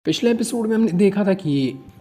पिछले एपिसोड में हमने देखा था कि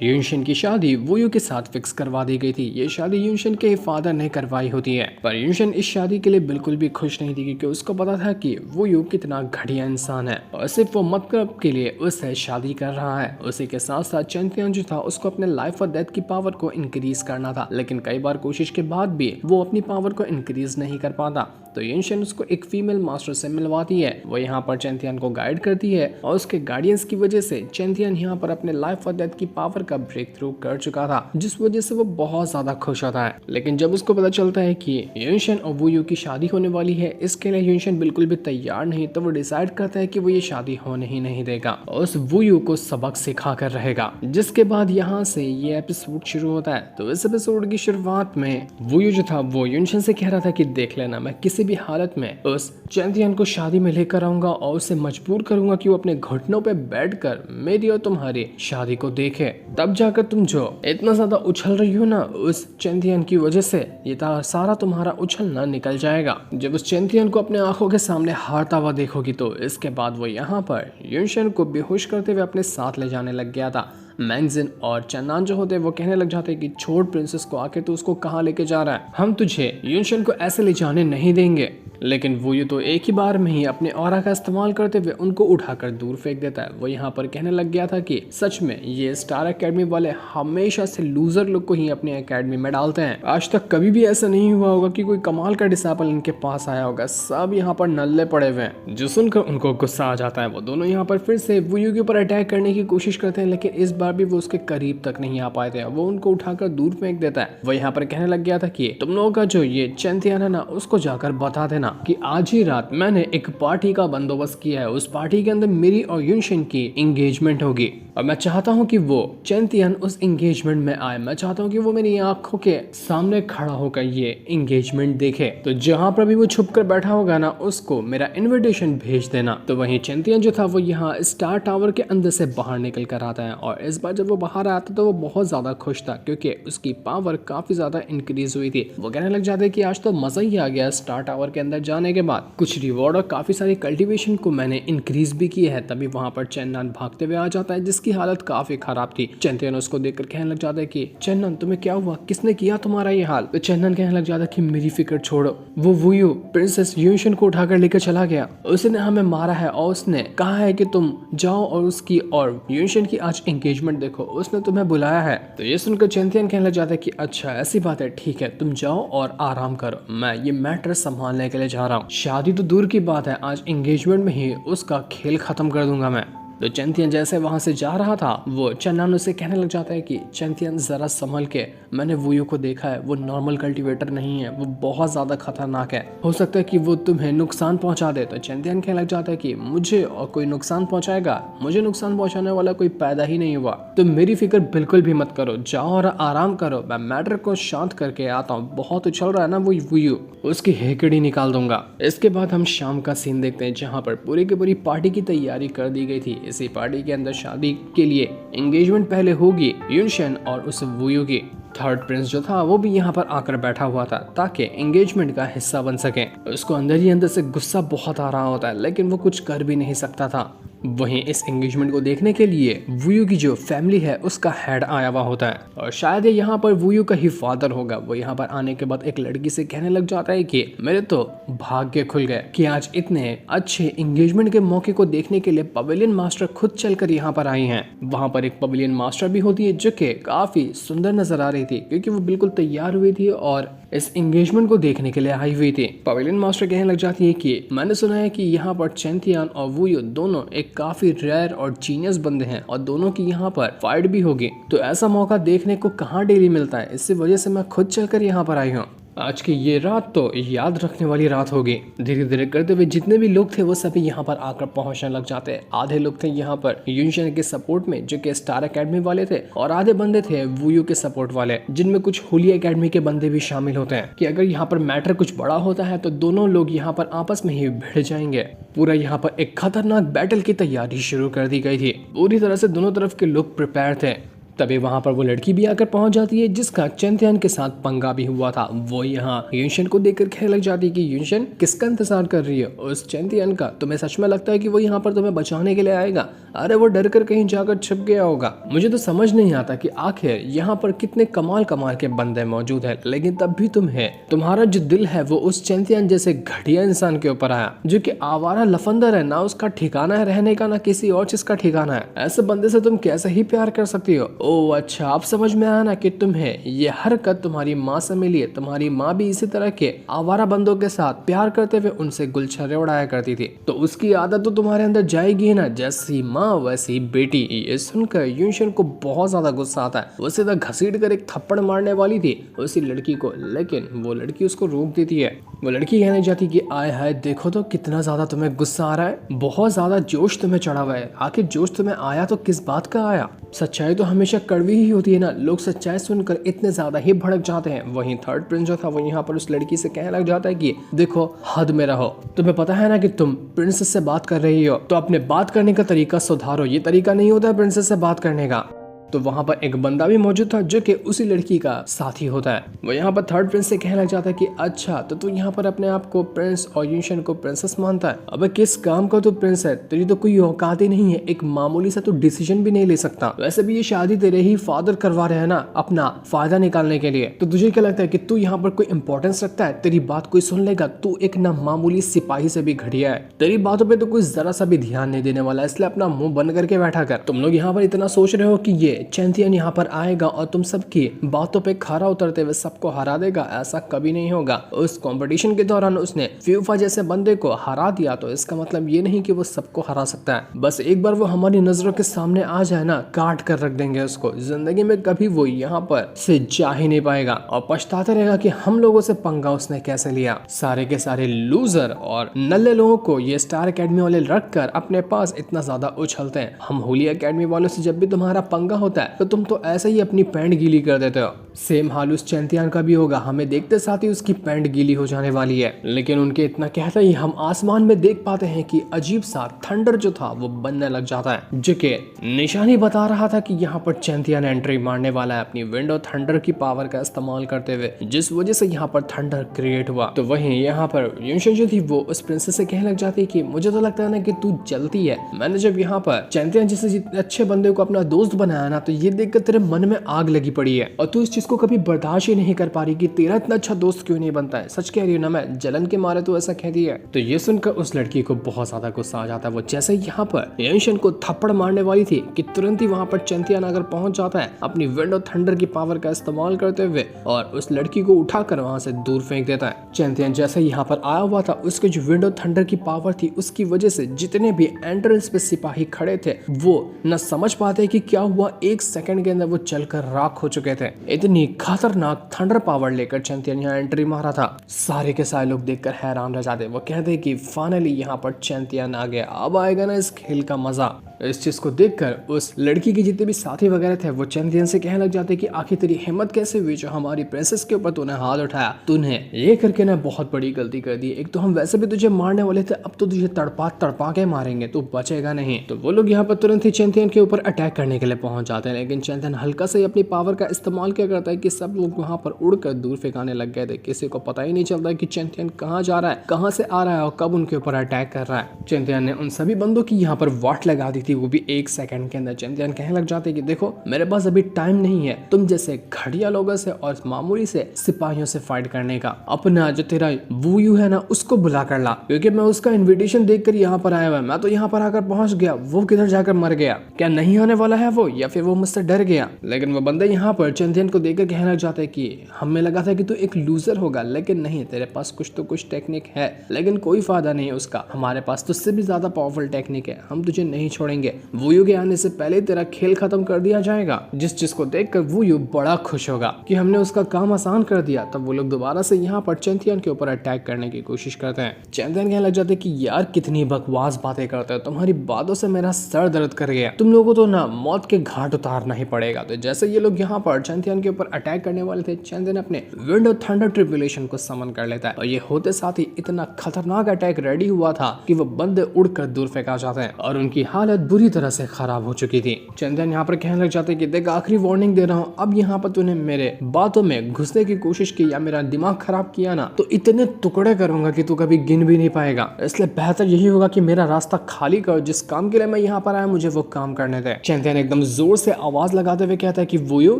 युनशन की शादी वूयू के साथ फिक्स करवा दी गई थी। ये शादी युनशन के फादर ने करवाई होती है, पर युनशन इस शादी के लिए बिल्कुल भी खुश नहीं थी क्योंकि उसको पता था कि वूयू कितना घटिया इंसान है और सिर्फ वो मतलब के लिए उससे शादी कर रहा है। उसी के साथ साथ चैंपियन जो था उसको अपने लाइफ और डेथ की पावर को इंक्रीज करना था, लेकिन कई बार कोशिश के बाद भी वो अपनी पावर को इंक्रीज नहीं कर पाता। तो युनशन उसको एक फीमेल मास्टर से मिलवाती है। वो यहाँ पर चैंपियन को गाइड करती है और उसके गाइडेंस की वजह से चैंपियन यहाँ पर अपने लाइफ और डेथ की पावर का ब्रेक थ्रू कर चुका था, जिस वजह से वो बहुत ज्यादा खुश होता है। लेकिन जब उसको पता चलता है कि युनशन और वूयू की शादी होने वाली है, इसके लिए युनशन बिल्कुल भी तैयार नहीं, तो वो डिसाइड करता है कि वो ये शादी होने ही नहीं देगा और उस वूयू को सबक सिखा कर रहेगा। जिसके बाद यहाँ से ये एपिसोड शुरू होता है। तो इस एपिसोड की शुरुआत में वूयू जो था वो युनशन से कह रहा था कि देख लेना, मैं किसी भी हालत में उस चैंपियन को शादी में लेकर आऊंगा और उसे मजबूर करूंगा कि वो अपने घुटनों पे बैठकर मेरी और तुम्हारी शादी को देखे। तब जाकर तुम जो इतना ज्यादा उछल रही हो ना उस चैंपियन की वजह से, ये सारा तुम्हारा उछलना निकल जाएगा। जब उस चैंपियन को अपने आंखों के सामने हारता हुआ देखोगी तो इसके बाद वो यहाँ पर युनशन को बेहोश करते हुए अपने साथ ले जाने लग गया था। मैंगजिन और चन्नान जो होते वो कहने लग जाते कि छोड़ प्रिंसेस को, आके तो उसको कहाँ लेके जा रहा है, हम तुझे युनशन को ऐसे ले जाने नहीं देंगे। लेकिन वो ये तो एक ही बार में ही अपने ऑरा का इस्तेमाल करते हुए उनको उठाकर दूर फेंक देता है। वो यहाँ पर कहने लग गया था कि सच में ये स्टार एकेडमी वाले हमेशा से लूजर लोग को ही अपनी एकेडमी में डालते हैं। आज तक कभी भी ऐसा नहीं हुआ होगा कि कोई कमाल का डिसाइपल इनके पास आया होगा, सब यहाँ पर नल्ले पड़े हुए हैं। जो सुनकर उनको गुस्सा आ जाता है। वो दोनों यहाँ पर फिर से वूयू के ऊपर अटैक करने की कोशिश करते हैं, लेकिन इस बार भी वो उसके करीब तक नहीं आ पाए थे। वो उनको उठाकर दूर फेंक देता है। वो यहाँ पर कहने लग गया था कि तुम लोगों का जो ये चैंपियन है ना, उसको जाकर बता देना कि आज ही रात मैंने एक पार्टी का बंदोबस्त किया है। उस पार्टी के अंदर मेरी और युनशन की एंगेजमेंट होगी और मैं चाहता हूँ कि वो चैंपियन उस एंगेजमेंट में आए। मैं चाहता हूँ कि वो मेरी आंखों के सामने खड़ा होकर ये एंगेजमेंट देखे। तो जहाँ पर भी वो छुप कर बैठा होगा ना, उसको मेरा इन्विटेशन भेज देना। तो वहीं चैंपियन जो था वो यहाँ स्टार टावर के अंदर से बाहर निकल कर आता है और इस बार जब वो बाहर आता तो वो बहुत ज्यादा खुश था क्योंकि उसकी पावर काफी ज्यादा इंक्रीज हुई थी। वो कहने लग जाते कि आज तो मजा ही आ गया स्टार टावर के अंदर जाने के बाद। कुछ रिवॉर्ड और काफी सारी कल्टीवेशन को मैंने इंक्रीज भी किया है। तभी वहां पर चेन्नन भागते हुए आ जाता है जिसकी हालत काफी खराब थी। चैंपियन उसको देखकर कहने लग जाता है कि चेन्नन तुम्हें क्या हुआ, किसने किया तुम्हारा ये हाल। तो चेन्नन कहने लग जाता है कि मेरी फिक्र छोड़ो, वो वूयू प्रिंसेस युनशन को उठाकर लेकर चला गया, उसने हमें मारा है और उसने कहा है कि तुम जाओ और उसकी और युनशन की आज एंगेजमेंट देखो, उसने तुम्हें बुलाया है। तो ये सुनकर चैंपियन कहने लग जाता है कि अच्छा ऐसी बात है, ठीक है तुम जाओ और आराम करो, मैं ये मैटर संभालने के लिए जा रहा हूँ। शादी तो दूर की बात है, आज एंगेजमेंट में ही उसका खेल खत्म कर दूंगा मैं। तो चैंपियन जैसे वहां से जा रहा था वो चन्नान उसे कहने लग जाता है कि चैंपियन जरा संभल के, मैंने वूयू को देखा है, वो नॉर्मल कल्टीवेटर नहीं है, वो बहुत ज्यादा खतरनाक है, हो सकता है कि वो तुम्हें नुकसान पहुंचा दे। तो चैंपियन कहने लग जाता है कि मुझे और कोई नुकसान पहुंचाएगा, मुझे नुकसान पहुंचाने वाला कोई पैदा ही नहीं हुआ, तो मेरी फिक्र बिल्कुल भी मत करो, जाओ और आराम करो, मैं मैटर को शांत करके आता हूँ। बहुत उछल रहा है ना वो वूयू, उसकी हेकड़ी निकाल दूंगा। इसके बाद हम शाम का सीन देखते हैं जहाँ पर पूरी की पूरी पार्टी की तैयारी कर दी गई थी। इसी पार्टी के अंदर शादी के लिए एंगेजमेंट पहले होगी युनशन और उस वूयू की। थर्ड प्रिंस जो था वो भी यहाँ पर आकर बैठा हुआ था ताकि एंगेजमेंट का हिस्सा बन सके। उसको अंदर ही अंदर से गुस्सा बहुत आ रहा होता है, लेकिन वो कुछ कर भी नहीं सकता था। वहीं इस एंगेजमेंट को देखने के लिए वूयू की जो फैमिली है उसका हेड आया हुआ होता है और शायद यहाँ पर वूयू का ही फादर होगा। वो यहाँ पर आने के बाद एक लड़की से कहने लग जाता है कि मेरे तो भाग्य खुल गए कि आज इतने अच्छे एंगेजमेंट के मौके को देखने के लिए पवेलियन मास्टर खुद चलकर यहाँ पर आई हैं। वहाँ पर एक पवेलियन मास्टर भी होती है जो कि काफी सुंदर नजर आ रही थी क्योंकि वो बिल्कुल तैयार हुई थी और इस एंगेजमेंट को देखने के लिए आई हुई थी। पवेलियन मास्टर कहने लग जाती है कि मैंने सुना है कि यहाँ पर चैंपियन और वूयू दोनों एक काफी रेयर और जीनियस बंदे हैं और दोनों की यहाँ पर फाइट भी होगी, तो ऐसा मौका देखने को कहाँ डेली मिलता है, इसी वजह से मैं खुद चलकर यहाँ पर आई हूँ। आज की ये रात तो याद रखने वाली रात होगी। धीरे धीरे करते हुए जितने भी लोग थे वो सभी यहाँ पर आकर पहुंचने लग जाते हैं। आधे लोग थे यहाँ पर युनशन के सपोर्ट में जो कि स्टार एकेडमी वाले थे और आधे बंदे थे वूयू के सपोर्ट वाले, जिनमें कुछ होली एकेडमी के बंदे भी शामिल होते हैं कि अगर यहाँ पर मैटर कुछ बड़ा होता है तो दोनों लोग यहाँ पर आपस में ही भिड़ जाएंगे। पूरा यहाँ पर एक खतरनाक बैटल की तैयारी शुरू कर दी गई थी। पूरी तरह से दोनों तरफ के लोग प्रिपेयर थे। तभी वहाँ पर वो लड़की भी आकर पहुंच जाती है जिसका चेंथियान के साथ पंगा भी हुआ था। वो यहाँ यूनशन को देखकर कहने लग जाती है कि यूनशन किसका इंतजार कर रही है, उस चेंथियान का? तुम्हें सच में लगता है कि वो यहाँ पर तुम्हें बचाने के लिए आएगा? अरे वो डर कर कहीं जाकर छिप गया होगा। मुझे तो समझ नहीं आता कि आखिर यहाँ पर कितने कमाल कमाल के बंदे मौजूद है, लेकिन तब भी तुम्हारा जो दिल है वो उस चेंथियान जैसे घटिया इंसान के ऊपर आया जो कि आवारा लफंदर है, ना उसका ठिकाना है रहने का, ना किसी और चीज का ठिकाना है। ऐसे बंदे से तुम कैसे ही प्यार कर सकती हो? ओ अच्छा, अब समझ में आया ना कि तुम्हें ये हरकत तुम्हारी माँ से मिली है। तुम्हारी माँ भी इसी तरह के आवारा बंदों के साथ प्यार करते हुए उनसे गुलछर्रे उड़ाया करती थी, तो उसकी आदत तो तुम्हारे अंदर जाएगी ना। जैसी माँ वैसी बेटी। ये सुनकर यूनशन को बहुत ज्यादा गुस्सा आता है। वो सीधा घसीट कर एक थप्पड़ मारने वाली थी उसी लड़की को, लेकिन वो लड़की उसको रोक देती है। वो लड़की कहने जाती कि आय हाय, देखो तो कितना ज्यादा तुम्हें गुस्सा आ रहा है, बहुत ज्यादा जोश तुम्हें चढ़ा हुआ है। आखिर जोश तुम्हें आया तो किस बात का आया? सच्चाई तो हमेशा कड़वी ही होती है ना। लोग सच्चाई सुनकर इतने ज्यादा ही भड़क जाते हैं। वहीं थर्ड प्रिंस जो था वो यहाँ पर उस लड़की से कहने लग जाता है कि देखो, हद में रहो। तुम्हें पता है ना कि तुम प्रिंसेस से बात कर रही हो, तो अपने बात करने का तरीका सुधारो। ये तरीका नहीं होता है प्रिंसेस से बात करने का। तो वहां पर एक बंदा भी मौजूद था जो कि उसी लड़की का साथी होता है। वो यहाँ पर थर्ड प्रिंस से कहने लग जाता है कि अच्छा, तो तू यहाँ पर अपने आप को प्रिंस और यूनशन को प्रिंसेस मानता है? अबे किस काम का तू प्रिंस है? तेरी तो कोई औकात ही नहीं है, एक मामूली सा तू डिसीजन भी नहीं ले सकता। वैसे भी ये शादी तेरे ही फादर करवा रहे हैं ना, अपना फायदा निकालने के लिए। तो तुझे क्या लगता है कि तू यहाँ पर कोई इंपॉर्टेंस रखता है? तेरी बात कोई सुन लेगा? तू एक ना मामूली सिपाही से भी घटिया है। तेरी बातों पे तो कोई जरा सा भी ध्यान नहीं देने वाला है, इसलिए अपना मुंह बंद करके बैठा कर। तुम लोग यहाँ पर इतना सोच रहे हो कि ये चेंथियान यहाँ पर आएगा और तुम सबकी बातों पे खरा उतरते हुए सबको हरा देगा? ऐसा कभी नहीं होगा। उस कंपटीशन के दौरान उसने फ्यूफा जैसे बंदे को हरा दिया, तो इसका मतलब ये नहीं कि वो सबको हरा सकता है। बस एक बार वो हमारी नजरों के सामने आ जाए ना, काट कर रख देंगे उसको। जिंदगी में कभी वो यहाँ पर से जा ही नहीं पाएगा और पछताता रहेगा कि हम लोगों से पंगा उसने कैसे लिया। सारे के सारे लूजर और नल्ले लोगों को ये स्टार अकेडमी वाले रख कर अपने पास इतना ज्यादा उछलते हैं। हम होली अकेडमी वालों से जब भी तुम्हारा पंगा होता है तो तुम तो ऐसे ही अपनी पैंट गीली कर देते हो। सेम हाल उस चेंथियान का भी होगा। हमें देखते साथ ही उसकी पैंट गीली हो जाने वाली है। लेकिन उनके इतना कहते ही हम आसमान में देख पाते हैं कि अजीब सा थंडर जो था वो बनने लग जाता है, जो कि निशानी बता रहा था कि यहाँ पर चेंथियान एंट्री मारने वाला है अपनी विंड और थंडर की पावर का इस्तेमाल करते हुए, जिस वजह से यहाँ पर थंडर क्रिएट हुआ। तो वहीं यहाँ पर यूनशन जो थी वो उस प्रिंसेस से कहने लग जाती है कि मुझे तो लगता है ना कि तू जलती है। मैंने जब यहाँ पर चेंथियान जैसे अच्छे बंदे को अपना दोस्त बनाया ना, तो ये देखकर तेरे मन में आग लगी पड़ी है और तू इस चीज को कभी बर्दाश्त ही नहीं कर पा रही कि तेरा इतना अच्छा दोस्त क्यों नहीं बनता है। सच कह रही हूँ ना, मैं जलन के मारे तो ऐसा कहती है। तो ये सुनकर उस लड़की को बहुत ज्यादा गुस्सा आ जाता है। वो जैसे ही यहाँ पर यूनशन को थप्पड़ मारने वाली थी कि तुरंत ही वहां पर चेंथियान अगर पहुंच जाता है अपनी विंड और थंडर की पावर का इस्तेमाल करते हुए और उस लड़की को उठाकर वहां से दूर फेंक देता है। चेंथियान जैसे यहाँ पर आया हुआ था, उसके जो विंड और थंडर की पावर थी उसकी वजह से जितने भी एंट्रेंस पे सिपाही खड़े थे वो न समझ पाते कि क्या हुआ। एक सेकंड के अंदर वो चलकर राख हो चुके थे। इतनी खतरनाक थंडर पावर लेकर चेंथियान यहाँ एंट्री मारा था। सारे के सारे लोग देखकर हैरान रह जाते। वो कहते कि फाइनली यहाँ पर चेंथियान आ गया, अब आएगा ना इस खेल का मजा। इस चीज को देखकर उस लड़की के जितने भी साथी वगैरह थे वो चेंथियान से कहने लग जाते कि आखिर तेरी हिम्मत कैसे हुई जो हमारी प्रिंसेस के ऊपर तूने हाथ उठाया? तूने ये करके ना बहुत बड़ी गलती कर दी। एक तो हम वैसे भी तुझे मारने वाले थे, अब तो तुझे तड़पा के मारेंगे, तू बचेगा नहीं। तो वो लोग यहाँ पर तुरंत ही चेंथियान के ऊपर अटैक करने के लिए पहुंच जाते हैं, लेकिन चेंथियान हल्का से अपनी पावर का इस्तेमाल क्या करता है कि सब लोग वहां पर उड़कर दूर फेंकाने लग गए थे। किसी को पता ही नहीं चलता कि चेंथियान कहाँ जा रहा है, कहाँ से आ रहा है और कब उनके ऊपर अटैक कर रहा है। चेंथियान ने उन सभी बंदों की यहाँ पर वाट लगा दी थी, वो भी एक सेकंड के अंदर। चेंथियान कहने लग जाते कि देखो, मेरे पास अभी टाइम नहीं है तुम जैसे घटिया लोगों से और मामूली से सिपाहियों से फाइट करने का। अपना जो तेरा वूयू है ना उसको बुला कर ला, क्योंकि मैं उसका इन्विटेशन देखकर यहाँ पर आया हुआ। मैं तो यहाँ पर आकर पहुंच गया, वो किधर जाकर मर गया? क्या नहीं आने वाला है वो, या फिर वो मुझसे डर गया? लेकिन वो बंदे यहाँ पर चेंथियान को देखकर कहने लग जाते कि हमें लगा था कि तू एक लूजर होगा, लेकिन नहीं, तेरे पास कुछ तो कुछ टेक्निक है, लेकिन कोई फायदा नहीं उसका। हमारे पास तुझसे भी ज्यादा पावरफुल टेक्निक है, हम तुझे नहीं छोड़ेंगे। वूयू के आने से पहले तेरा खेल खत्म कर दिया जाएगा। जिस चीज को देखकर वूयू बड़ा खुश होगा कि हमने उसका काम आसान कर दिया। तब वो लोग दोबारा से यहाँ पर चेंथियान के ऊपर अटैक करने की कोशिश करते हैं। चेंथियान कहने लग जाते कि यार कितनी बकवास बातें करते हो, तुम्हारी बातों से मेरा सर दर्द कर गया, तुम लोगों को तो ना मौत के घाट उतारना ही पड़ेगा। तो जैसे ये लोग यहाँ पर चेंथियान के ऊपर अटैक करने वाले थे, चेंथियान अपने विंड और थंडर ट्रिब्यूलेशन को समन कर लेता है और ये होते साथ ही इतना खतरनाक अटैक रेडी हुआ था कि वो बंदे उड़कर दूर फेंका जाते हैं और उनकी हालत बुरी तरह से खराब हो चुकी थी। चैंतियन यहाँ पर कहने लग जाते कि देख आखिरी वार्निंग दे रहा हूँ, अब यहाँ पर तूने मेरे बातों में घुसने की कोशिश की या मेरा दिमाग खराब किया ना तो इतने टुकड़े करूंगा कि तू कभी गिन भी नहीं पाएगा। इसलिए बेहतर यही होगा कि मेरा रास्ता खाली कर, जिस काम के लिए मैं यहाँ पर आया मुझे वो काम करने दे। चैंतियन एकदम जोर से आवाज लगाते हुए कहता है कि वोयू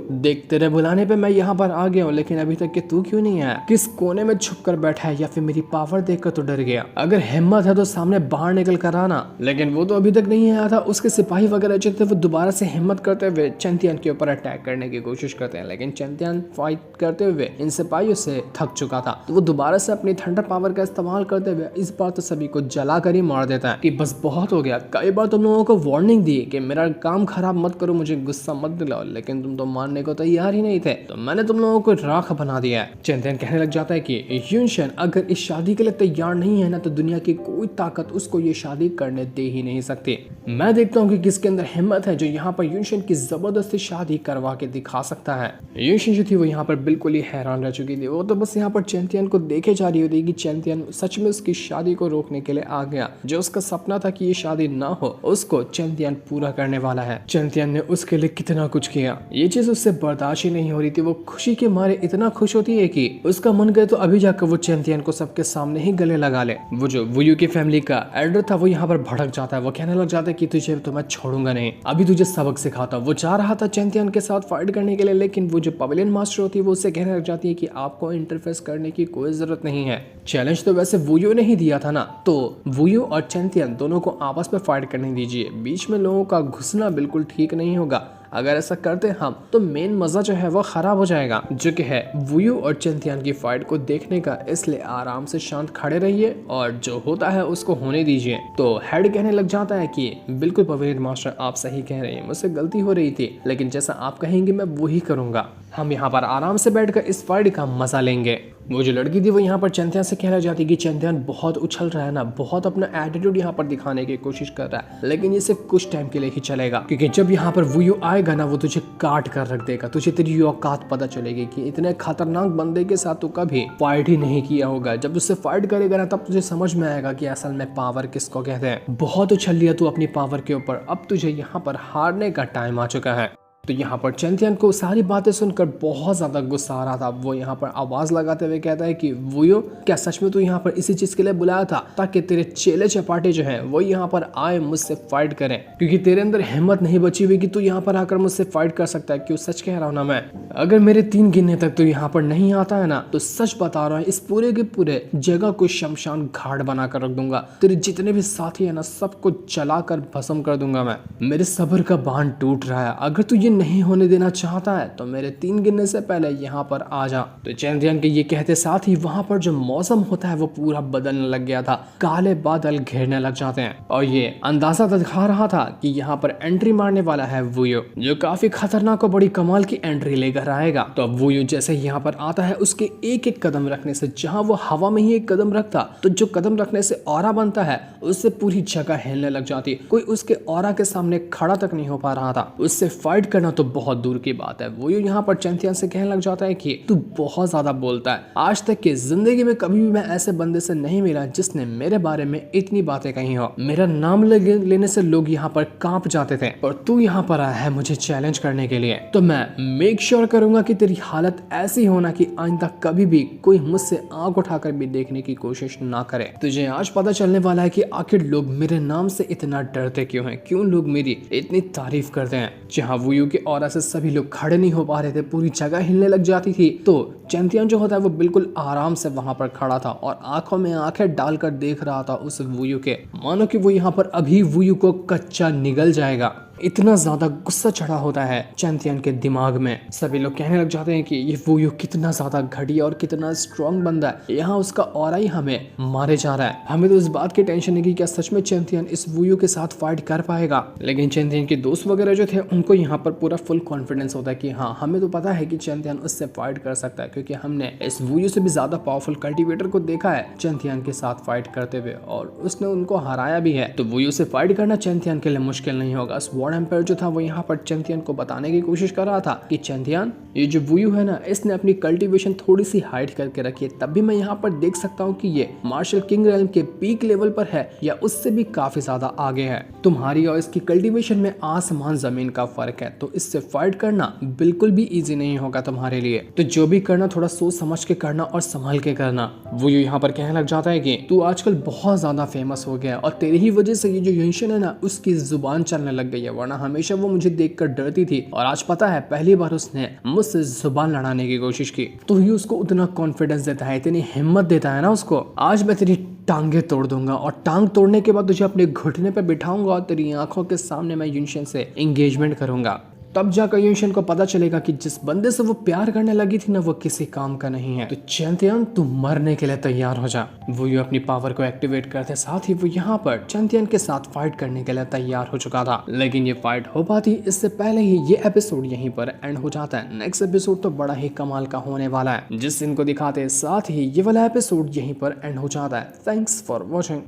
देख, तेरे बुलाने पे मैं यहाँ पर आ गया हूँ, लेकिन अभी तक कि तू क्यों नहीं आया? किस कोने में छुप कर बैठा है या फिर मेरी पावर देखकर तो डर गया? अगर हिम्मत है तो सामने बाहर निकल कर आना। लेकिन वो तो अभी तक नहीं आया था। उसके सिपाही वगैरह जो थे वो दोबारा से हिम्मत करते हुए चैंतियन के ऊपर अटैक करने की कोशिश करते हैं, लेकिन चैंतियन फाइट करते हुए इन सिपाहियों से थक चुका था। तो वो दोबारा से अपनी थंडर पावर का इस्तेमाल करते हुए इस बार तो सभी को जला कर ही मार देता है कि बस बहुत हो गया। कई बार तुम लोगों को वार्निंग दी कि मेरा काम खराब मत करो, मुझे गुस्सा मत दिलाओ, लेकिन तुम तो मानने को तैयार ही नहीं थे, तो मैंने तुम लोगों को राख बना दिया है। चैंतियन कहने लग जाता है कि यूनशन अगर इस शादी के लिए तैयार नहीं है ना तो दुनिया की कोई ताकत उसको ये शादी करने दे ही नहीं सकती। मैं देखता हूँ कि किसके अंदर हिम्मत है जो यहाँ पर यूनशन की जबरदस्ती शादी करवा के दिखा सकता है। यूनशन जो थी वो यहाँ पर बिल्कुल ही हैरान रह चुकी थी। वो तो बस यहाँ पर चैंतियन को देखे जा रही होती कि चैंतियन सच में उसकी शादी को रोकने के लिए आ गया। जो उसका सपना था कि ये शादी ना हो उसको चैंतियन पूरा करने वाला है। चैंतियन ने उसके लिए कितना कुछ किया, ये चीज उससे बर्दाश्त ही नहीं हो रही थी। वो खुशी के मारे इतना खुश होती है कि उसका मन करे तो अभी जाकर वो चैंतियन को सबके सामने ही गले लगा ले। वो जो वोयू की फैमिली का एल्डर था वो यहाँ पर भड़क जाता है। वो कहने लग जाता है कि तुझे तो मैं छोड़ूंगा नहीं, अभी तुझे सबक सिखाता। वो जा रहा था चैंतियन के साथ फाइट करने के लिए, लेकिन वो जो पवेलियन मास्टर होती है वो उससे कहने लग जाती है कि आपको इंटरफेस करने की कोई जरूरत नहीं है। चैलेंज तो वैसे वोयू ने ही दिया था ना, तो वोयू और चैंतियन दोनों को आपस में फाइट करने दीजिए। बीच में लोगों का घुसना बिल्कुल ठीक नहीं होगा। अगर ऐसा करते हम तो मेन मजा जो है वो खराब हो जाएगा। जो कि है वोयू और चैंतियन की फाइट को देखने का, इसलिए आराम से शांत खड़े रहिए और जो होता है उसको होने दीजिए। तो हेड कहने लग जाता है कि बिल्कुल पवेलियन मास्टर आप सही कह रहे हैं, मुझसे गलती हो रही थी, लेकिन जैसा आप कहेंगे मैं वही करूंगा। हम यहाँ पर आराम से बैठकर इस फाइट का मजा लेंगे। वो जो लड़की थी वो यहाँ पर चैंतियन से कहना चाहती कि चैंतियन बहुत उछल रहा है ना, बहुत अपना एटीट्यूड यहाँ पर दिखाने की कोशिश कर रहा है, लेकिन ये सिर्फ कुछ टाइम के लिए ही चलेगा, क्योंकि जब यहाँ पर वोयू आएगा ना वो तुझे काट कर रख देगा। तुझे तेरी औकात पता चलेगी कि इतने खतरनाक बंदे के साथ तू कभी फाइट ही नहीं किया होगा। जब उससे फाइट करेगा ना तब तुझे समझ में आएगा कि असल में पावर किसको कहते हैं। बहुत उछल लिया तू अपनी पावर के ऊपर, अब तुझे यहाँ पर हारने का टाइम आ चुका है। तो यहाँ पर चैंतियन को सारी बातें सुनकर बहुत ज्यादा गुस्सा आ रहा था। वो यहाँ पर आवाज लगाते हुए कहता है कि वोयू क्या सच में तू यहाँ पर इसी चीज के लिए बुलाया था ताकि तेरे चेले चपाटे जो हैं वो यहाँ पर आए मुझसे फाइट करें, क्योंकि तेरे अंदर हिम्मत नहीं बची हुई कि तू यहाँ पर आकर मुझसे फाइट कर सकता है। क्यों सच कह रहा हूँ ना मैं, अगर मेरे 3 गिनने तक तो यहाँ पर नहीं आता है ना तो सच बता रहा हूँ इस पूरे के पूरे जगह को शमशान घाट बना कर रख दूंगा। तेरे जितने भी साथी है ना सबको जला कर भस्म कर दूंगा मैं। मेरे सब्र का बांध टूट रहा है। अगर तू ये नहीं होने देना चाहता है तो मेरे 3 गिनने से पहले यहाँ पर आ जा। तो चैंतियन के ये कहते साथ ही वहां पर जो मौसम होता है वो पूरा बदलने लग गया था। काले बादल घेरने लग जाते हैं और ये अंदाजा दिखा रहा था कि यहाँ पर एंट्री मारने वाला है वोयू, जो काफी खतरनाक और बड़ी कमाल की एंट्री लेकर आएगा। तो अब वोयू जैसे यहाँ पर आता है उसके एक एक कदम रखने से, जहाँ वो हवा में ही एक कदम रखता तो जो कदम रखने से ऑरा बनता है उससे पूरी जगह हिलने लग जाती। कोई उसके ऑरा के सामने खड़ा तक नहीं हो पा रहा था। उससे फाइट करना तो बहुत दूर की बात है। वो यहाँ पर चैंतियन से कहने लग जाता है कि तू बहुत ज्यादा बोलता है। आज तक की जिंदगी में कभी भी मैं ऐसे बंदे से नहीं मिला जिसने मेरे बारे में इतनी बातें कही हो। मेरा नाम लेने से लोग यहाँ पर कांप जाते थे और तू यहाँ पर आया है मुझे चैलेंज करने के लिए। तो मैं मेक श्योर करूंगा कि तेरी हालत ऐसी होना कि आइंदा कभी भी कोई मुझसे आंख उठाकर भी देखने की कोशिश ना करे। तुझे आज पता चलने वाला है कि आखिर लोग मेरे नाम से इतना डरते क्यों हैं, क्यों लोग मेरी इतनी तारीफ करते हैं। जहाँ वोयू के ऑरा से सभी लोग खड़े नहीं हो पा रहे थे, पूरी जगह हिलने लग जाती थी, तो चैंतियन जो होता है वो बिल्कुल आराम से वहां पर खड़ा था और आंखों में आंखें डालकर देख रहा था उस वोयू के, मानो कि वो यहाँ पर अभी वोयू को कच्चा निगल जाएगा। इतना ज्यादा गुस्सा चढ़ा होता है चैंतियन के दिमाग में। सभी लोग कहने लग जाते हैं कि ये वोयू कितना ज्यादा घटिया और कितना स्ट्रॉन्ग बंदा है, यहाँ उसका ऑरा ही हमें मारे जा रहा है। हमें तो इस बात की टेंशन है कि क्या सच में चैंतियन इस वोयू के साथ फाइट कर पाएगा। लेकिन चैंतियन के दोस्त वगैरह जो थे उनको यहाँ पर पूरा फुल कॉन्फिडेंस होता है कि हाँ हमें तो पता है कि चैंतियन उससे फाइट कर सकता है, क्योंकि हमने इस वोयू से भी ज्यादा पावरफुल कल्टीवेटर को देखा है चैंतियन के साथ फाइट करते हुए और उसने उनको हराया भी है। तो वोयू से फाइट करना चैंतियन के लिए मुश्किल नहीं होगा। गॉड एम्पायर जो था वो यहाँ पर चैंथियन को बताने की कोशिश कर रहा था कि चैंथियन, ये जो वुयू है ना, इसने अपनी कल्टीवेशन थोड़ी सी हाइड करके रखी है, तब भी मैं यहाँ पर देख सकता हूँ कि ये मार्शल किंग रेल्म के पीक लेवल पर है या उससे भी काफी ज्यादा आगे है। तुम्हारी और इसकी कल्टीवेशन में आसमान जमीन का फर्क है, तो इससे फाइट करना बिल्कुल भी इजी नहीं होगा तुम्हारे लिए। तो जो भी करना थोड़ा सोच समझ के करना और संभल के करना। वो यहाँ पर कहने लग जाता है कि तू आजकल बहुत ज्यादा फेमस हो गया और तेरी ही वजह से ये जो युनशन है ना, उसकी जुबान चलने लग गई है, वरना हमेशा वो मुझे देखकर डरती थी और आज पता है पहली बार उसने मुझसे जुबान लड़ाने की कोशिश की। तो ही उसको उतना कॉन्फिडेंस देता है, इतनी हिम्मत देता है ना उसको, आज मैं तेरी टांगे तोड़ दूंगा और टांग तोड़ने के बाद तुझे अपने घुटने पे बिठाऊंगा और तेरी आंखों के सामने मैं युनशन से एंगेजमेंट करूंगा। तब जाकर युनशन को पता चलेगा कि जिस बंदे से वो प्यार करने लगी थी ना, वो किसी काम का नहीं है। तो चैंथियन, तू मरने के लिए तैयार हो जा। वो यू अपनी पावर को एक्टिवेट करते साथ ही वो यहाँ पर चैंथियन के साथ फाइट करने के लिए तैयार हो चुका था, लेकिन ये फाइट हो पाती इससे पहले ही ये एपिसोड यहीं पर एंड हो जाता है। नेक्स्ट एपिसोड तो बड़ा ही कमाल का होने वाला है, जिस सीन को दिखाते साथ ही ये वाला एपिसोड यहीं पर एंड हो जाता है। Thanks for watching.